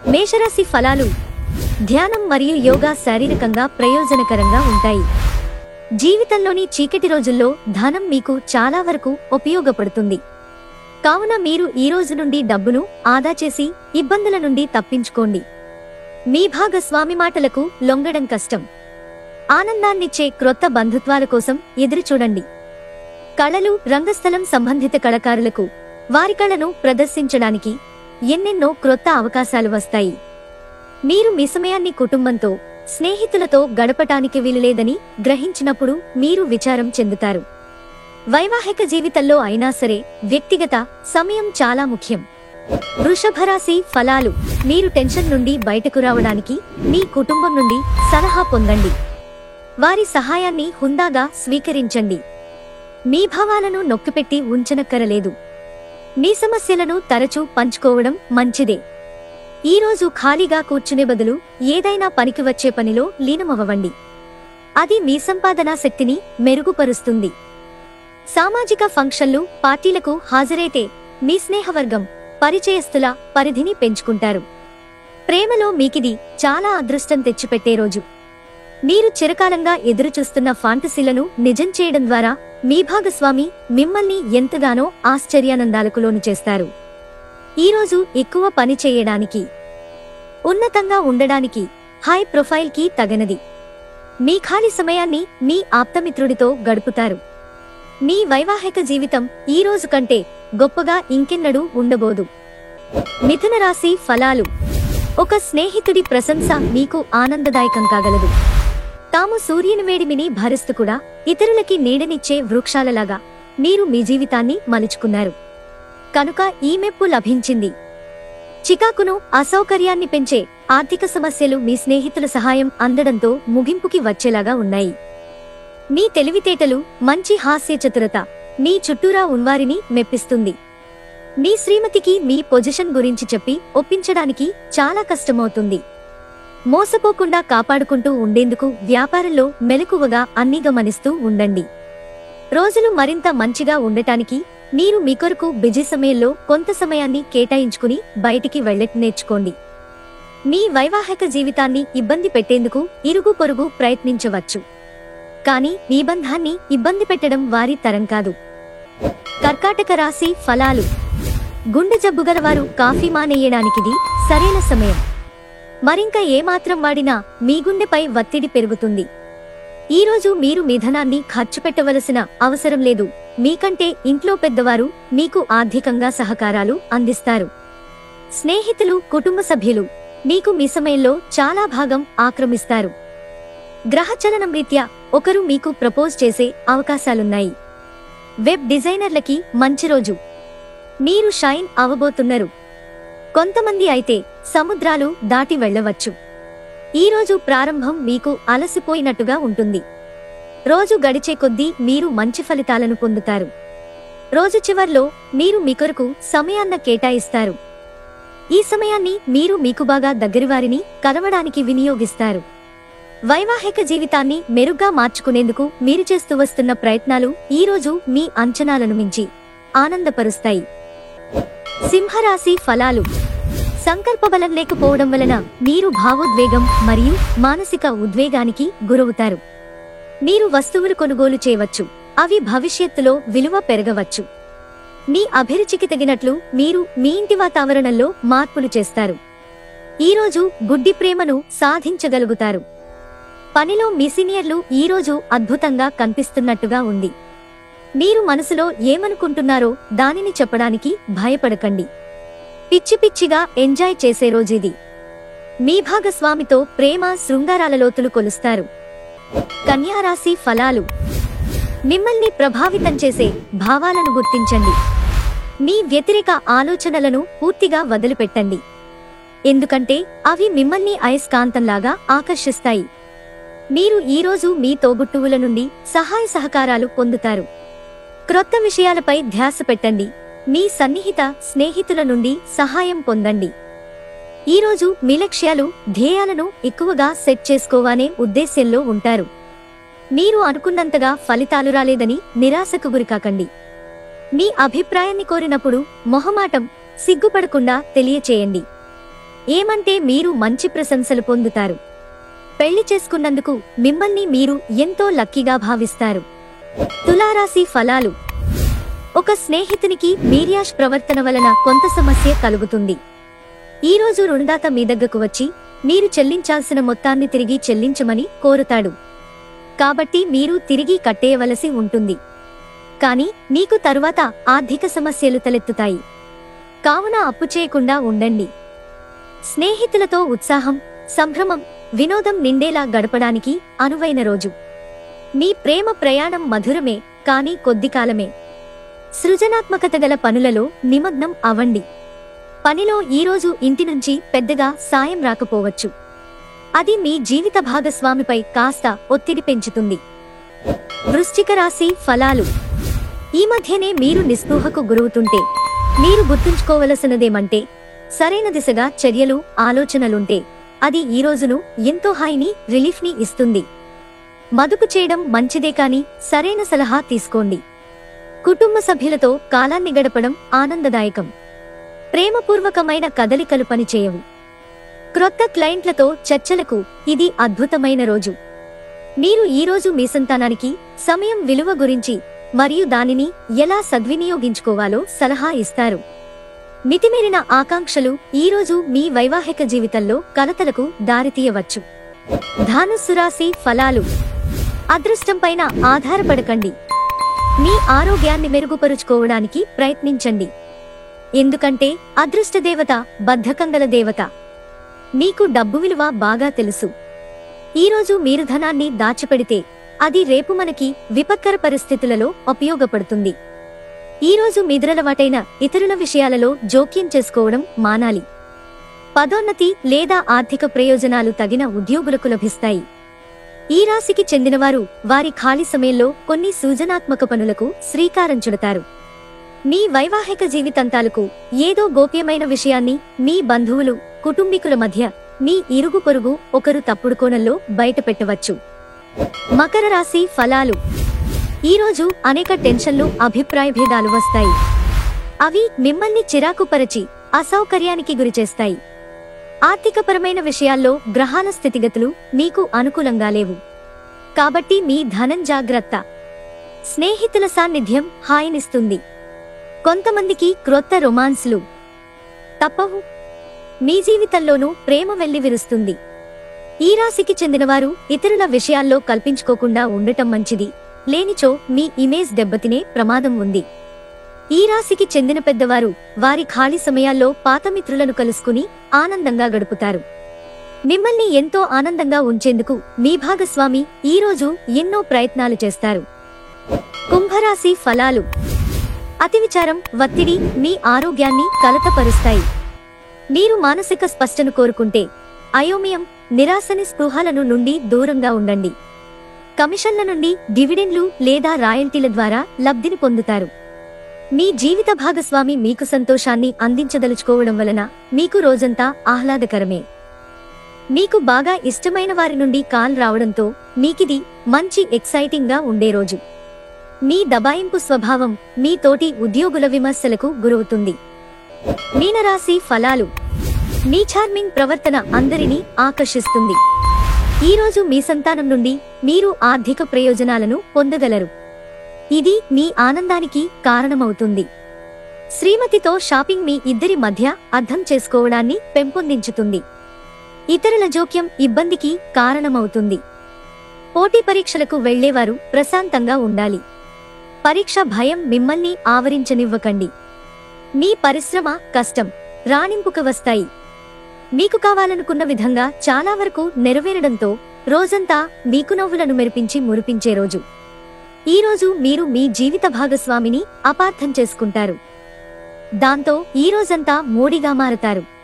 మేషరాశి ఫలాలు. ధ్యానం మరియు యోగా శారీరకంగా ప్రయోజనకరంగా ఉంటాయి. జీవితంలోని చీకటి రోజుల్లో ధనం మీకు చాలా వరకు ఉపయోగపడుతుంది. కావున మీరు ఈ రోజు నుండి డబ్బును ఆదా చేసి ఇబ్బందుల నుండి తప్పించుకోండి. మీ భాగస్వామి మాటలకు లొంగడం కష్టం. ఆనందాన్నిచ్చే క్రొత్త బంధుత్వాల కోసం ఎదురుచూడండి. కళలు, రంగస్థలం సంబంధిత కళాకారులకు వారి కళను ప్రదర్శించడానికి ఎన్నెన్నో క్రొత్త అవకాశాలు వస్తాయి. మీరు మీ సమయాన్ని కుటుంబంతో, స్నేహితులతో గడపటానికి వీలులేదని గ్రహించినప్పుడు మీరు విచారం చెందుతారు. వైవాహిక జీవితంలో అయినా సరే వ్యక్తిగత సమయం చాలా ముఖ్యం. వృషభరాశి ఫలాలు. మీరు టెన్షన్ నుండి బయటకు రావడానికి మీ కుటుంబం నుండి సలహా పొందండి. వారి సహాయాన్ని హుందాగా స్వీకరించండి. మీ భావాలను నొక్కిపెట్టి ఉంచనక్కరలేదు. మీ సమస్యలను తరచూ పంచుకోవడం మంచిదే. ఈరోజు ఖాళీగా కూర్చునే బదులు ఏదైనా పనికి వచ్చే పనిలో లీనమవ్వండి. అది మీ సంపాదనా శక్తిని మెరుగుపరుస్తుంది. సామాజిక ఫంక్షన్లు, పార్టీలకు హాజరైతే మీ స్నేహవర్గం, పరిచయస్తుల పరిధిని పెంచుకుంటారు. ప్రేమలో మీకిది చాలా అదృష్టం తెచ్చిపెట్టే రోజు. మీరు చిరకాలంగా ఎదురుచూస్తున్న ఫాంటసీలను నిజం చేయడం ద్వారా మీ భాగస్వామి మిమ్మల్ని ఎంతగానో ఆశ్చర్యానందాలకు లోను చేస్తారు. ఈరోజు ఎక్కువ పని చేయడానికి, ఉన్నతంగా ఉండడానికి, హై ప్రొఫైల్ కి తగనది. మీ ఖాళీ సమయాన్ని మీ ఆప్తమిత్రుడితో గడుపుతారు. మీ వైవాహిక జీవితం ఈ రోజు కంటే గొప్పగా ఇంకెన్నడూ ఉండబోదు. మిథున రాశి ఫలాలు. ఒక స్నేహితుడి ప్రశంస మీకు ఆనందదాయకం కాగలదు. తాము సూర్యుని వేడిమిని భరిస్తూ కూడా ఇతరులకి నీడనిచ్చే వృక్షాలలాగా మీరు మీ జీవితాన్ని మలుచుకున్నారు. కనుక ఈ మెప్పు లభించింది. చికాకును, అసౌకర్యాన్ని పెంచే ఆర్థిక సమస్యలు మీ స్నేహితుల సహాయం అందడంతో ముగింపుకి వచ్చేలాగా ఉన్నాయి. మీ తెలివితేటలు, మంచి హాస్య చతురత మీ చుట్టూరా ఉన్నవారిని మెప్పిస్తుంది. మీ శ్రీమతికి మీ పొజిషన్ గురించి చెప్పి ఒప్పించడానికి చాలా కష్టమవుతుంది. మోసపోకుండా కాపాడుకుంటూ ఉండేందుకు వ్యాపారంలో మెలకువగా అన్ని గమనిస్తూ ఉండండి. రోజులు మరింత మంచిగా ఉండటానికి మీరు మీ కొరకు బిజీ సమయంలో కొంత సమయాన్ని కేటాయించుకుని బయటికి వెళ్ళటం నేర్చుకోండి. మీ వైవాహిక జీవితాన్ని ఇబ్బంది పెట్టేందుకు ఇరుగు పొరుగు ప్రయత్నించవచ్చు. కానీ మీ బంధాన్ని ఇబ్బంది పెట్టడం వారి తరం కాదు. కర్కాటక రాశి ఫలాలు. గుండె జబ్బుగలవారు కాఫీ మానేయడానికిది సరైన సమయం. మరింక ఏమాత్రం వాడినా మీ గుండెపై ఒత్తిడి పెరుగుతుంది. ఈరోజు మీరు మీ ధనాన్ని ఖర్చు పెట్టవలసిన అవసరం లేదు. మీకంటే ఇంట్లో పెద్దవారు మీకు ఆర్థికంగా సహకారాలు అందిస్తారు. స్నేహితులు, కుటుంబ సభ్యులు మీకు మీ సమయంలో చాలా భాగం ఆక్రమిస్తారు. గ్రహచలనం రీత్యా ఒకరు మీకు ప్రపోజ్ చేసే అవకాశాలున్నాయి. వెబ్ డిజైనర్లకి మంచి రోజు. మీరు షైన్ అవబోతున్నారు. కొంతమంది అయితే సముద్రాలు దాటి వెళ్ళవచ్చు. ఈరోజు ప్రారంభం మీకు అలసిపోయినట్టుగా ఉంటుంది. రోజు గడిచే కొద్దీ మీరు మంచి ఫలితాలను పొందుతారు. రోజు చివర్లో మీరు మీ కొరకు సమయాన్ని కేటాయిస్తారు. ఈ సమయాన్ని మీరు మీకు బాగా దగ్గరివారిని కలవడానికి వినియోగిస్తారు. వైవాహిక జీవితాన్ని మెరుగ్గా మార్చుకునేందుకు మీరు చేస్తూ వస్తున్న ప్రయత్నాలు ఈరోజు మీ అంచనాలను మించి ఆనందపరుస్తాయి. సింహరాశి ఫలాలు. సంకల్పబలం లేకపోవడం వలన మీరు భావోద్వేగం మరియు మానసిక ఉద్వేగానికి గురవుతారు. మీరు వస్తువులు కొనుగోలు చేయవచ్చు. అవి భవిష్యత్తులో విలువ పెరగవచ్చు. మీ అభిరుచికి తగినట్లు మీరు మీ ఇంటి వాతావరణంలో మార్పులు చేస్తారు. ఈరోజు గుడ్డి ప్రేమను సాధించగలుగుతారు. పనిలో మీ సీనియర్లు ఈరోజు అద్భుతంగా కనిపిస్తున్నట్టుగా ఉంది. మీరు మనసులో ఏమనుకుంటున్నారో దానిని చెప్పడానికి భయపడకండి. పిచ్చి పిచ్చిగా ఎంజాయ్ చేసే రోజుది. మీ భాగస్వామితో ప్రేమ, శృంగారాల లోతులు కొలుస్తారు. కన్యారాశి ఫలాలు. మిమ్మల్ని ప్రభావితం చేసే భావాలను గుర్తించండి. మీ వ్యతిరేక ఆలోచనలను పూర్తిగా వదిలిపెట్టండి. ఎందుకంటే అవి మిమ్మల్ని అయస్కాంతంలాగా ఆకర్షిస్తాయి. మీరు ఈరోజు మీ తోబుట్టువుల నుండి సహాయ సహకారాలు పొందుతారు. క్రొత్త విషయాలపై ధ్యాస పెట్టండి. మీ సన్నిహిత స్నేహితుల నుండి సహాయం పొందండి. ఈరోజు మీ లక్ష్యాలు, ధ్యేయాలను ఎక్కువగా సెట్ చేసుకోవాలనే ఉద్దేశ్యంలో ఉంటారు. మీరు అనుకున్నంతగా ఫలితాలు రాలేదని నిరాశకు గురికాకండి. మీ అభిప్రాయాన్ని కోరినప్పుడు మొహమాటం, సిగ్గుపడకుండా తెలియచేయండి. ఏమంటే మీరు మంచి ప్రశంసలు పొందుతారు. పెళ్లి చేసుకున్నందుకు మిమ్మల్ని మీరు ఎంతో లక్కీగా భావిస్తారు. తులారాశి ఫలాలు. ఒక స్నేహితునికి మీర్యాష్ ప్రవర్తన వలన కొంత సమస్య కలుగుతుంది. ఈరోజు రుణదాత మీ దగ్గరకు వచ్చి మీరు చెల్లించాల్సిన మొత్తాన్ని తిరిగి చెల్లించమని కోరుతాడు. కాబట్టి మీరు తిరిగి కట్టేయవలసి ఉంటుంది. కానీ మీకు తరువాత ఆర్థిక సమస్యలు తలెత్తుతాయి. కావున అప్పు చేయకుండా ఉండండి. స్నేహితులతో ఉత్సాహం, సంభ్రమం, వినోదం నిండేలా గడపడానికి అనువైన రోజు. మీ ప్రేమ ప్రయాణం మధురమే, కానీ కొద్ది కాలమే. సృజనాత్మకత గల పనులలో నిమగ్నం అవ్వండి. పనిలో ఈరోజు ఇంటి నుంచి పెద్దగా సాయం రాకపోవచ్చు. అది మీ జీవిత భాగస్వామిపై కాస్త ఒత్తిడి పెంచుతుంది. వృశ్చిక రాశి ఫలాలు. ఈ మధ్యనే మీరు నిస్పృహకు గురవుతుంటే మీరు గుర్తుంచుకోవలసినదేమంటే, సరైన దిశగా చర్యలు, ఆలోచనలుంటే అది ఈ రోజును ఎంతో హాయిని, రిలీఫ్ని ఇస్తుంది. మదుపు చేయడం మంచిదే, కానీ సరైన సలహా తీసుకోండి. కుటుంబ సభ్యులతో కాలాన్ని గడపడం ఆనందదాయకం. ప్రేమపూర్వకమైన కదలికలు పనిచేయవు. క్రొత్త క్లయింట్లతో చర్చలకు ఇది అద్భుతమైన రోజు. మీరు ఈరోజు మీ సంతానానికి సమయం విలువ గురించి మరియు దానిని ఎలా సద్వినియోగించుకోవాలో సలహా ఇస్తారు. మితిమీరిన ఆకాంక్షలు ఈరోజు మీ వైవాహిక జీవితంలో కలతలకు దారితీయవచ్చు. ధనుస్సు రాశి ఫలాలు. అదృష్టంపైన ఆధారపడకండి. మీ ఆరోగ్యాన్ని మెరుగుపరుచుకోవడానికి ప్రయత్నించండి. ఎందుకంటే అదృష్టదేవత బద్ధకంగల దేవత. మీకు డబ్బు విలువ బాగా తెలుసు. ఈరోజు మీరు ధనాన్ని దాచిపెడితే అది రేపు మనకి విపత్కర పరిస్థితులలో ఉపయోగపడుతుంది. ఈరోజు మీదరలవాటైన ఇతరుల విషయాలలో జోక్యం చేసుకోవడం మానాలి. పదోన్నతి లేదా ఆర్థిక ప్రయోజనాలు తగిన ఉద్యోగులకు లభిస్తాయి. ఈ రాశికి చెందినవారు వారి ఖాళీ సమయంలో కొన్ని సృజనాత్మక పనులకు శ్రీకారం చుడతారు. మీ వైవాహిక జీవితాంతాలకు ఏదో గోప్యమైన విషయాన్ని మీ బంధువులు, కుటుంబీకుల మధ్య, మీ ఇరుగు పొరుగు ఒకరు తప్పుడు కోణంలో బయటపెట్టవచ్చు. మకర రాశి ఫలాలు. ఈరోజు అనేక టెన్షన్లు, అభిప్రాయ భేదాలు వస్తాయి. అవి మిమ్మల్ని చిరాకుపరచి అసౌకర్యానికి గురిచేస్తాయి. ఆర్థికపరమైన విషయాల్లో గ్రహాల స్థితిగతులు మీకు అనుకూలంగా లేవు. కాబట్టి మీ ధనం జాగ్రత్త. స్నేహితుల సాన్నిధ్యం హాయినిస్తుంది. కొంతమందికి క్రొత్త రొమాన్స్లు తప్పవు. మీ జీవితంలోనూ ప్రేమ వెల్లివిరుస్తుంది. ఈ రాశికి చెందినవారు ఇతరుల విషయాల్లో కల్పించుకోకుండా ఉండటం మంచిది. లేనిచో మీ ఇమేజ్ దెబ్బతినే ప్రమాదం ఉంది. ఈ రాశికి చెందిన పెద్దవారు వారి ఖాళీ సమయాల్లో పాత మిత్రులను కలుసుకుని ఆనందంగా గడుపుతారు. మిమ్మల్ని ఎంతో ఆనందంగా ఉంచేందుకు మీ భాగస్వామి ఈరోజు ఎన్నో ప్రయత్నాలు చేస్తారు. కుంభరాశి ఫలాలు. అతి విచారం, ఒత్తిడి మీ ఆరోగ్యాన్ని కలతపరుస్తాయి. మీరు మానసిక స్పష్టను కోరుకుంటే అయోమయం, నిరాశని, స్పృహాలను నుండి దూరంగా ఉండండి. కమిషన్ల నుండి డివిడెండ్లు లేదా రాయల్టీల ద్వారా లబ్ధిని పొందుతారు. మీ జీవిత భాగస్వామి మీకు సంతోషాన్ని అందించదలుచుకోవడం వలన మీకు రోజంతా ఆహ్లాదకరమే. మీకు బాగా ఇష్టమైన వారి నుండి కాల్ రావడంతో మీకిది మంచి ఎక్సైటింగ్ గా ఉండే రోజు. మీ దబాయింపు స్వభావం మీ తోటి ఉద్యోగుల విమర్శలకు గురవుతుంది. మీనరాశి ఫలాలు. మీ చార్మింగ్ ప్రవర్తన అందరినీ ఆకర్షిస్తుంది. ఈరోజు మీ సంతానం నుండి మీరు ఆర్థిక ప్రయోజనాలను పొందగలరు. ఇది మీ ఆనందానికి కారణమవుతుంది. శ్రీమతితో షాపింగ్ మీ ఇద్దరి మధ్య అర్థం చేసుకోవడాన్ని పెంపొందించుతుంది. ఇతరుల జోక్యం ఇబ్బందికి కారణమవుతుంది. పోటీ పరీక్షలకు వెళ్లేవారు ప్రశాంతంగా ఉండాలి. పరీక్ష భయం మిమ్మల్ని ఆవరించనివ్వకండి. మీ పరిశ్రమ, కష్టం రాణింపుకు వస్తాయి. మీకు కావాలనుకున్న విధంగా చాలా వరకు నెరవేరడంతో రోజంతా మీకు నవ్వులను మెరిపించి మురిపించే రోజు. ఈరోజు మీరు మీ జీవిత భాగస్వామిని అపార్థం చేసుకుంటారు. దాంతో ఈ రోజంతా మూడిగా మారతారు.